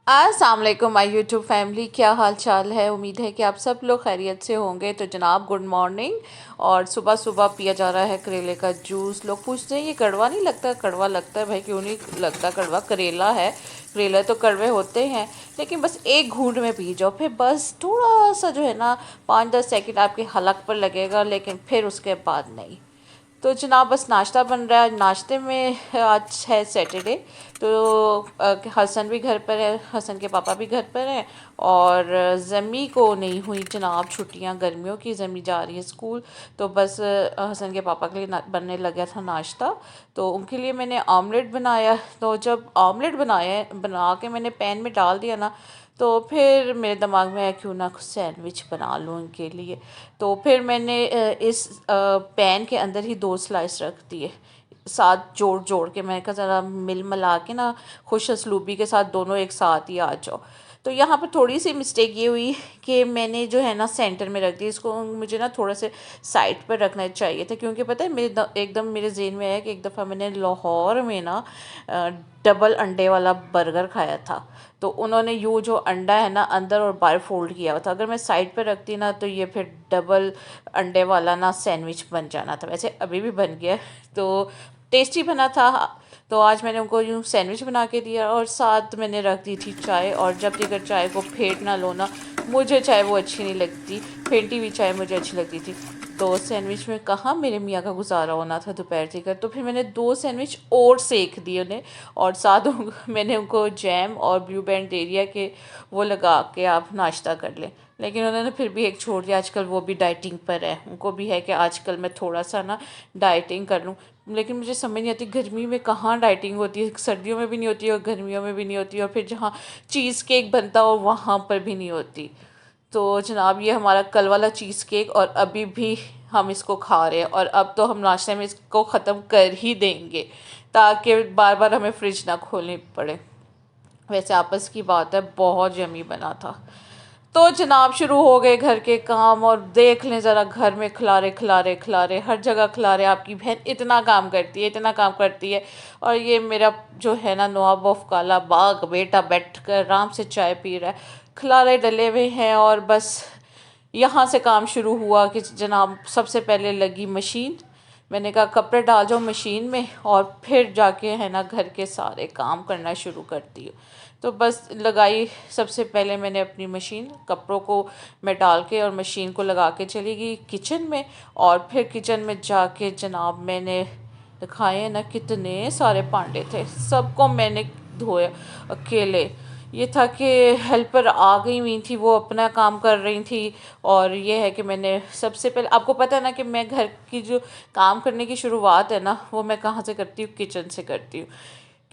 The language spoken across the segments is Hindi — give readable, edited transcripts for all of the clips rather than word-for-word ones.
अस्सलाम वालेकुम माय यूट्यूब फैमिली, क्या हाल चाल है। उम्मीद है कि आप सब लोग खैरियत से होंगे। तो जनाब गुड मॉर्निंग। और सुबह सुबह पिया जा रहा है करेले का जूस। लोग पूछते हैं ये कड़वा नहीं लगता? कड़वा लगता है भाई, क्यों नहीं लगता कड़वा, करेला है। करेले तो कड़वे होते हैं, लेकिन बस एक घूंट में पी जाओ, फिर बस थोड़ा सा जो है ना 5-10 सेकंड आपके हलक पर लगेगा, लेकिन फिर उसके बाद नहीं। तो जनाब बस नाश्ता बन रहा है। नाश्ते में आज है सैटरडे, तो हसन भी घर पर है, हसन के पापा भी घर पर हैं। और ज़मी को नहीं हुई जनाब छुट्टियां गर्मियों की, ज़मी जा रही है स्कूल। तो बस हसन के पापा के लिए बनने लगा था नाश्ता। तो उनके लिए मैंने ऑमलेट बनाया। तो जब ऑमलेट बना के मैंने पैन में डाल दिया ना, तो फिर मेरे दिमाग में आया क्यों ना कुछ सैंडविच बना लूँ उनके लिए। तो फिर मैंने इस पैन के अंदर ही 2 स्लाइस रख दिए, साथ जोड़ जोड़ के। मैंने कहा ज़रा मिल मिला के ना खुश असलूबी के साथ दोनों एक साथ ही आ जाओ। तो यहाँ पर थोड़ी सी मिस्टेक ये हुई कि मैंने जो है ना सेंटर में रख दी इसको। मुझे ना थोड़ा से साइड पर रखना चाहिए था, क्योंकि पता है एकदम मेरे जेहन में आया कि एक दफ़ा मैंने लाहौर में ना डबल अंडे वाला बर्गर खाया था। तो उन्होंने यूँ जो अंडा है ना अंदर और बाहर फोल्ड किया हुआ था, अगर मैं साइड पर रखती ना तो ये फिर डबल अंडे वाला ना सैंडविच बन जाना था। वैसे अभी भी बन गया, तो टेस्टी बना था। तो आज मैंने उनको यूँ सैंडविच बना के दिया, और साथ मैंने रख दी थी चाय। और जब तक चाय को फेंट ना लो ना, मुझे चाय वो अच्छी नहीं लगती, फेंटी हुई चाय मुझे अच्छी लगती थी। तो सैंडविच में कहाँ मेरे मियाँ का गुजारा होना था दोपहर तक। तो फिर मैंने 2 सैंडविच और सेक दिए उन्हें, और साथ मैंने उनको जैम और ब्लू बैंड दे दिया कि वो लगा के आप नाश्ता कर लें। लेकिन उन्होंने फिर भी एक छोड़ दिया, आजकल वो भी डाइटिंग पर है। उनको भी है कि आजकल मैं थोड़ा सा ना डाइटिंग कर लूँ। लेकिन मुझे समझ नहीं आती गर्मी में कहाँ डाइटिंग होती है, सर्दियों में भी नहीं होती और गर्मियों में भी नहीं होती, और फिर जहाँ चीज़ केक बनता हो वहाँ पर भी नहीं होती। तो जनाब ये हमारा कल वाला चीज़ केक, और अभी भी हम इसको खा रहे हैं, और अब तो हम नाश्ते में इसको ख़त्म कर ही देंगे, ताकि बार बार हमें फ्रिज ना खोलनी पड़े। वैसे आपस की बात है, बहुत यमी बना था। तो जनाब शुरू हो गए घर के काम, और देख लें ज़रा घर में खिलारे खिलारे खिलारे, हर जगह खिलारे। आपकी बहन इतना काम करती है, इतना काम करती है। और ये मेरा जो है ना नवाब ऑफ काला बाग बेटा बैठ कर आराम से चाय पी रहा है, खिलारे डले हुए हैं। और बस यहाँ से काम शुरू हुआ कि जनाब सबसे पहले लगी मशीन। मैंने कहा कपड़े डाल जाओ मशीन में, और फिर जाके है ना घर के सारे काम करना शुरू करती हूँ। तो बस लगाई सबसे पहले मैंने अपनी मशीन, कपड़ों को मैं डाल के और मशीन को लगा के चली गई किचन में। और फिर किचन में जाके जनाब मैंने दिखाए ना कितने सारे भांडे थे, सबको मैंने धोया अकेले। ये था कि हेल्पर आ गई हुई थी, वो अपना काम कर रही थी। और ये है कि मैंने सबसे पहले, आपको पता है ना कि मैं घर की जो काम करने की शुरुआत है ना वो मैं कहाँ से करती हूँ, किचन से करती हूँ।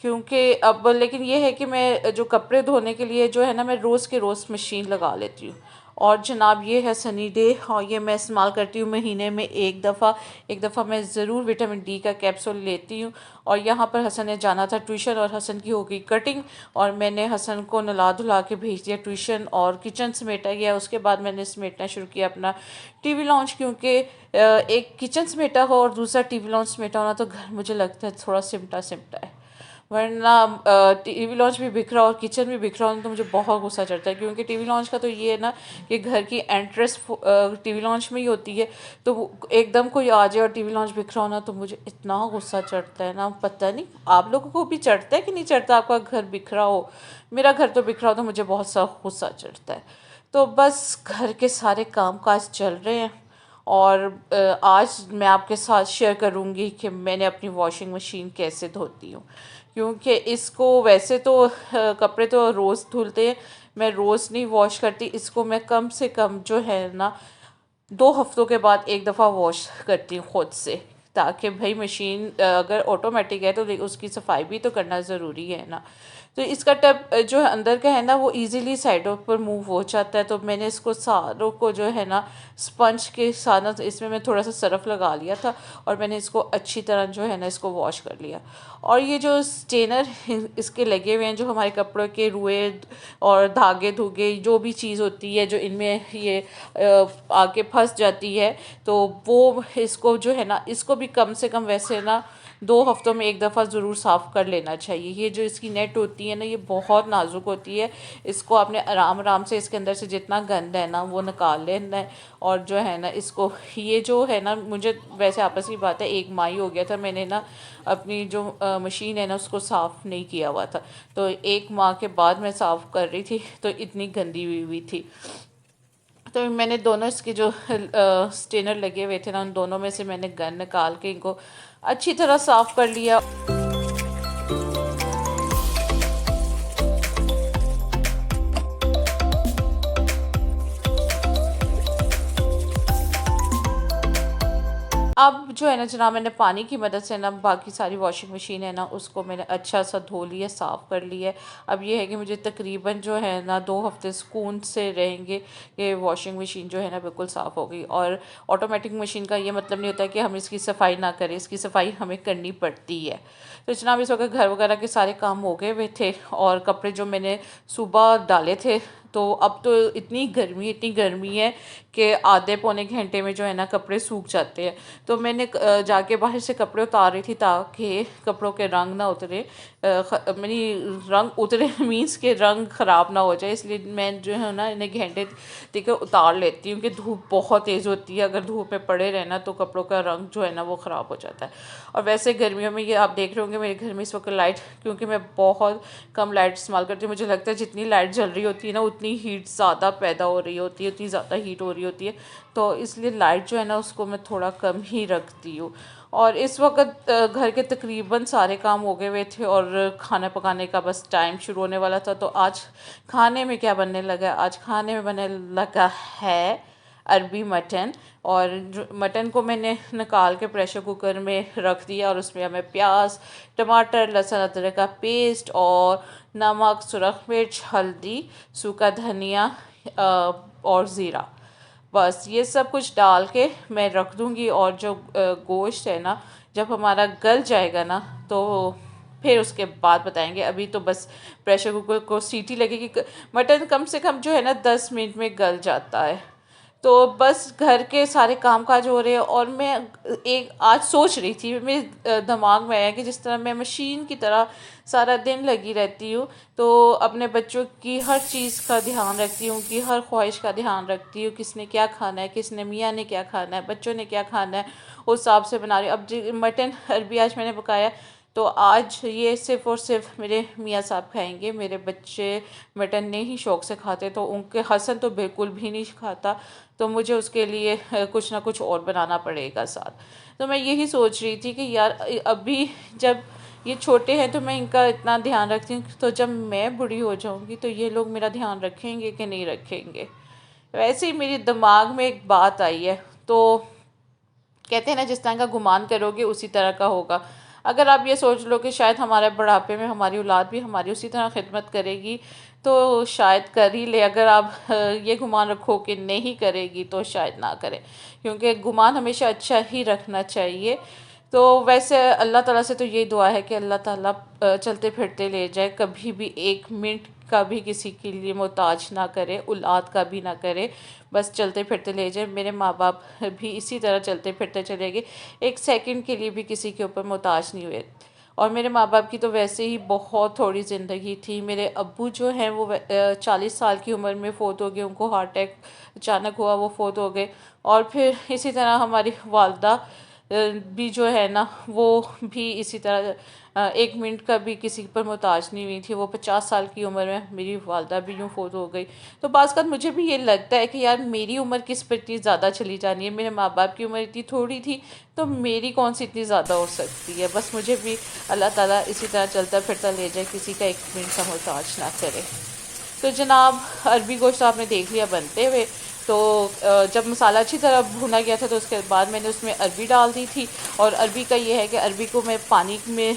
क्योंकि अब लेकिन ये है कि मैं जो कपड़े धोने के लिए जो है ना मैं रोज़ के रोज़ मशीन लगा लेती हूँ। और जनाब ये है सनी डे, और ये मैं इस्तेमाल करती हूँ महीने में एक दफ़ा मैं ज़रूर विटामिन डी का कैप्सूल लेती हूँ। और यहाँ पर हसन ने जाना था ट्यूशन, और हसन की हो गई कटिंग, और मैंने हसन को नला धुला के भेज दिया ट्यूशन, और किचन समेटा गया। उसके बाद मैंने समेटना शुरू किया अपना टीवी लॉन्च, क्योंकि एक किचन समेटा हो और दूसरा टीवी लॉन्च समेटा होना तो घर मुझे लगता है थोड़ा सिमटा सिमटा है। वरना टीवी लॉन्च भी बिखरा और किचन भी बिखरा हो तो मुझे बहुत गुस्सा चढ़ता है। क्योंकि टीवी लॉन्च का तो ये है ना कि घर की एंट्रेंस टीवी लॉन्च में ही होती है। तो एकदम कोई आ जाए और टीवी लॉन्च बिखरा होना तो मुझे इतना गुस्सा चढ़ता है ना, पता नहीं आप लोगों को भी चढ़ता है कि नहीं चढ़ता, आपका घर बिखरा हो। मेरा घर तो बिखरा हो तो मुझे बहुत सा गुस्सा चढ़ता है। तो बस घर के सारे काम काज चल रहे हैं। और आज मैं आपके साथ शेयर करूंगी कि मैंने अपनी वॉशिंग मशीन कैसे धोती हूँ। क्योंकि इसको वैसे तो कपड़े तो रोज़ धुलते हैं, मैं रोज़ नहीं वॉश करती इसको। मैं कम से कम जो है ना 2 हफ्तों के बाद एक दफ़ा वॉश करती हूँ खुद से, ताकि भाई मशीन अगर ऑटोमेटिक है तो उसकी सफाई भी तो करना ज़रूरी है ना। तो इसका टब जो है अंदर का है ना वो इजीली साइडों पर मूव हो जाता है। तो मैंने इसको सारों को जो है ना स्पंज के साथ इसमें मैं थोड़ा सा सरफ लगा लिया था, और मैंने इसको अच्छी तरह जो है ना इसको वॉश कर लिया। और ये जो स्टेनर इसके लगे हुए हैं, जो हमारे कपड़ों के रुए और धागे धुगे जो भी चीज़ होती है जो इनमें ये आके फंस जाती है, तो वो इसको जो है ना इसको भी कम से कम वैसे ना 2 हफ्तों में एक दफ़ा ज़रूर साफ़ कर लेना चाहिए। ये जो इसकी नेट होती है ना, ये बहुत नाजुक होती है। इसको आपने आराम आराम से इसके अंदर से जितना गंद है ना वो निकाल लेना है। और जो है ना इसको, ये जो है ना, मुझे वैसे आपस की बात है 1 माह ही हो गया था, मैंने ना अपनी जो मशीन है ना उसको साफ़ नहीं किया हुआ था। तो 1 माह के बाद मैं साफ़ कर रही थी तो इतनी गंदी हुई थी। तो मैंने दोनों इसके जो स्टेनर लगे हुए थे ना, उन दोनों में से मैंने गन निकाल के इनको अच्छी तरह साफ़ कर लिया। अब जो है ना जनाब, मैंने पानी की मदद से ना बाकी सारी वॉशिंग मशीन है ना उसको मैंने अच्छा सा धो लिया, साफ़ कर लिया। अब ये है कि मुझे तकरीबन जो है ना 2 हफ्ते सुकून से रहेंगे। ये वॉशिंग मशीन जो है ना बिल्कुल साफ़ हो गई। और ऑटोमेटिक मशीन का ये मतलब नहीं होता कि हम इसकी सफाई ना करें, इसकी सफाई हमें करनी पड़ती है। तो जनाब इस वक्त घर वगैरह के सारे काम हो गए हुए थे और कपड़े जो मैंने सुबह डाले थे, तो अब तो इतनी गर्मी है कि आधे पौने घंटे में जो है ना कपड़े सूख जाते हैं। तो मैंने जाके बाहर से कपड़े उतार रही थी ताकि कपड़ों के रंग ना उतरे, मेरी रंग उतरे मीन्स के रंग ख़राब ना हो जाए, इसलिए मैं जो है ना इन्हें घंटे तक उतार लेती हूँ कि धूप बहुत तेज़ होती है। अगर धूप में पड़े रहना तो कपड़ों का रंग जो है ना वो ख़राब हो जाता है। और वैसे गर्मियों में ये आप देख रहे होंगे मेरे घर में इस वक्त लाइट, क्योंकि मैं बहुत कम लाइट इस्तेमाल करती हूँ, मुझे लगता है जितनी लाइट जल रही होती है ना उतनी हीट ज़्यादा पैदा हो रही होती है, उतनी ज़्यादा हीट हो रही होती है। तो इसलिए लाइट जो है ना उसको मैं थोड़ा कम ही रखती हूँ। और इस वक्त घर के तकरीबन सारे काम हो गए हुए थे और खाना पकाने का बस टाइम शुरू होने वाला था। तो आज खाने में क्या बनने लगा, आज खाने में बनने लगा है अरबी मटन। और मटन को मैंने निकाल के प्रेशर कुकर में रख दिया और उसमें हमें प्याज, टमाटर, लहसुन अदरक का पेस्ट और नमक, सुरख मिर्च, हल्दी, सूखा धनिया और ज़ीरा, बस ये सब कुछ डाल के मैं रख दूँगी। और जो गोश्त है ना जब हमारा गल जाएगा ना तो फिर उसके बाद बताएंगे। अभी तो बस प्रेशर कुकर को सीटी लगेगी। मटन कम से कम जो है ना 10 मिनट में गल जाता है। तो बस घर के सारे काम काज हो रहे हैं और मैं एक आज सोच रही थी, मेरे दिमाग में आया कि जिस तरह मैं मशीन की तरह सारा दिन लगी रहती हूँ, तो अपने बच्चों की हर चीज़ का ध्यान रखती हूँ, कि हर ख्वाहिश का ध्यान रखती हूँ, किसने क्या खाना है, किसने मियाँ ने क्या खाना है, बच्चों ने क्या खाना है, उस हिसाब से बना रही हूँ। अब मटन अरबी आज मैंने पकाया, तो आज ये सिर्फ़ और सिर्फ मेरे मियाँ साहब खाएंगे। मेरे बच्चे मटन नहीं ही शौक़ से खाते, तो उनके हसन तो बिल्कुल भी नहीं खाता, तो मुझे उसके लिए कुछ ना कुछ और बनाना पड़ेगा साथ। तो मैं यही सोच रही थी कि यार अभी जब ये छोटे हैं तो मैं इनका इतना ध्यान रखती हूँ, तो जब मैं बूढ़ी हो जाऊँगी तो ये लोग मेरा ध्यान रखेंगे कि नहीं रखेंगे। वैसे ही मेरे दिमाग में एक बात आई है, तो कहते हैं ना जिस तरह का गुमान करोगे उसी तरह का होगा। अगर आप ये सोच लो कि शायद हमारे बुढ़ापे में हमारी औलाद भी हमारी उसी तरह खिदमत करेगी, तो शायद कर ही ले। अगर आप ये गुमान रखो कि नहीं करेगी तो शायद ना करें, क्योंकि गुमान हमेशा अच्छा ही रखना चाहिए। तो वैसे अल्लाह ताला से तो यही दुआ है कि अल्लाह ताला चलते फिरते ले जाए, कभी भी 1 मिनट का भी किसी के लिए मोहताज ना करे, औलाद का भी ना करे, बस चलते फिरते ले जाए। मेरे माँ बाप भी इसी तरह चलते फिरते चले गए, 1 सेकंड के लिए भी किसी के ऊपर मोहताज नहीं हुए। और मेरे माँ बाप की तो वैसे ही बहुत थोड़ी ज़िंदगी थी। मेरे अब्बू जो हैं वो 40 साल की उम्र में फ़ौत हो गए, उनको हार्ट अटैक अचानक हुआ, वो फ़ौत हो गए। और फिर इसी तरह हमारी वालदा भी जो है ना वो भी इसी तरह 1 मिनट का भी किसी पर मोहताज नहीं हुई थी। वो 50 साल की उम्र में मेरी वालदा भी यूँ फ़ौत हो गई। तो बाज़ अवत मुझे भी ये लगता है कि यार मेरी उम्र किस पर इतनी ज़्यादा चली जानी है, मेरे माँ बाप की उम्र इतनी थोड़ी थी, तो मेरी कौन सी इतनी ज़्यादा हो सकती है। बस मुझे भी अल्लाह ताला इसी तरह चलता फिरता ले जाए, किसी का 1 मिनट का मोहताज ना करे। तो जनाब अरबी गोश्त आपने देख लिया बनते हुए। तो जब मसाला अच्छी तरह भुना गया था तो उसके बाद मैंने उसमें अरबी डाल दी थी। और अरबी का ये है कि अरबी को मैं पानी में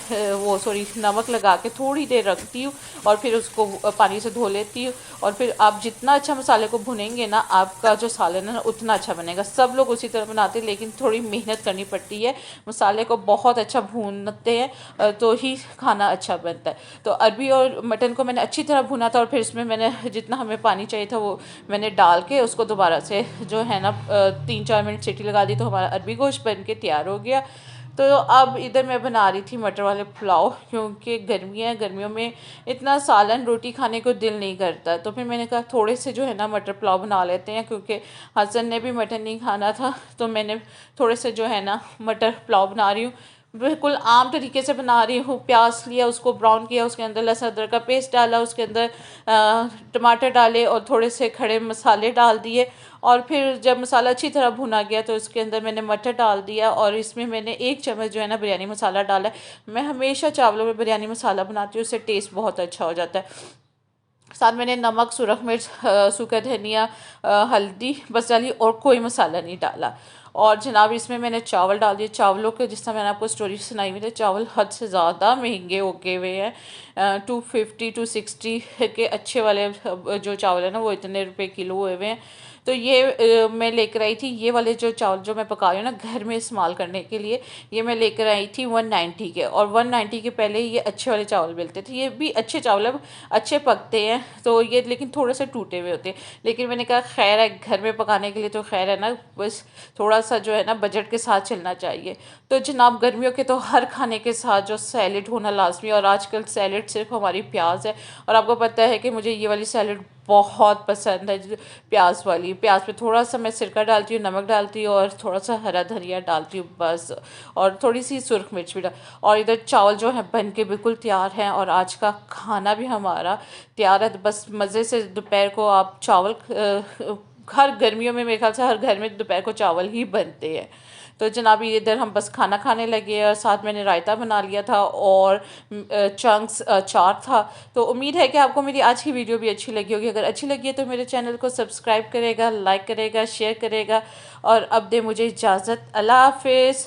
नमक लगा के थोड़ी देर रखती हूँ और फिर उसको पानी से धो लेती हूँ। और फिर आप जितना अच्छा मसाले को भुनेंगे ना, आपका जो सालन है ना उतना अच्छा बनेगा। सब लोग उसी तरह बनाते हैं, लेकिन थोड़ी मेहनत करनी पड़ती है। मसाले को बहुत अच्छा भूनते हैं तो ही खाना अच्छा बनता है। तो अरबी और मटन को मैंने अच्छी तरह भुना था और फिर इसमें मैंने जितना हमें पानी चाहिए था वो मैंने डाल के उसको दोबारा से जो है ना 3-4 मिनट सीटी लगा दी, तो हमारा अरबी गोश्त बन के तैयार हो गया। तो अब इधर मैं बना रही थी मटर वाले पुलाव, क्योंकि गर्मियाँ हैं, गर्मियों में इतना सालन रोटी खाने को दिल नहीं करता। तो फिर मैंने कहा थोड़े से जो है ना मटर पुलाव बना लेते हैं, क्योंकि हसन ने भी मटन नहीं खाना था। तो मैंने थोड़े से जो है ना मटर पुलाव बना रही हूँ, बिल्कुल आम तरीके से बना रही हूँ। प्याज लिया, उसको ब्राउन किया, उसके अंदर लहसुन अदरक का पेस्ट डाला, उसके अंदर टमाटर डाले और थोड़े से खड़े मसाले डाल दिए। और फिर जब मसाला अच्छी तरह भुना गया तो उसके अंदर मैंने मटर डाल दिया, और इसमें मैंने 1 चम्मच जो है ना बिरयानी मसाला डाला है। मैं हमेशा चावलों में बिरयानी मसाला बनाती हूँ, उससे टेस्ट बहुत अच्छा हो जाता है। साथ मैंने नमक, सुरख मिर्च, सूखा धनिया, हल्दी बस डाली, और कोई मसाला नहीं डाला। और जनाब इसमें मैंने चावल डाल दिए। चावलों के जिस तरह मैंने आपको स्टोरी सुनाई हुई थी, चावल हद से ज़्यादा महंगे हो गए हुए हैं। 250 260 के अच्छे वाले जो चावल है ना, वो इतने रुपए किलो हुए हुए हैं। तो ये मैं लेकर आई थी, ये वाले जो चावल जो मैं पका रही हूँ ना घर में इस्तेमाल करने के लिए, ये मैं लेकर आई थी 190 के। और 190 के पहले ये अच्छे वाले चावल मिलते थे, ये भी अच्छे चावल है, अच्छे पकते हैं। तो ये लेकिन थोड़े से टूटे हुए होते हैं। लेकिन मैंने कहा खैर है, घर में पकाने के लिए तो खैर है ना, बस थोड़ा सा जो है ना बजट के साथ चलना चाहिए। तो जनाब गर्मियों के तो हर खाने के साथ जो सैलेड होना लाजमी, और आजकल सैलेड सिर्फ हमारी प्याज है। और आपको पता है कि मुझे ये वाली सैलेड बहुत पसंद है, प्याज वाली। प्याज पे थोड़ा सा मैं सिरका डालती हूँ, नमक डालती हूँ, और थोड़ा सा हरा धनिया डालती हूँ बस, और थोड़ी सी सुरख मिर्च भी डाल। और इधर चावल जो है बन के बिल्कुल तैयार हैं, और आज का खाना भी हमारा तैयार है। तो बस मज़े से दोपहर को आप चावल हर गर्मियों में मेरे ख्याल से हर घर में दोपहर को चावल ही बनते हैं। तो जनाब इधर हम बस खाना खाने लगे, और साथ मैंने रायता बना लिया था, और चंक्स चार था। तो उम्मीद है कि आपको मेरी आज की वीडियो भी अच्छी लगी होगी। अगर अच्छी लगी है तो मेरे चैनल को सब्सक्राइब करेगा, लाइक करेगा, शेयर करेगा। और अब दे मुझे इजाज़त। अल्लाह हाफिज़।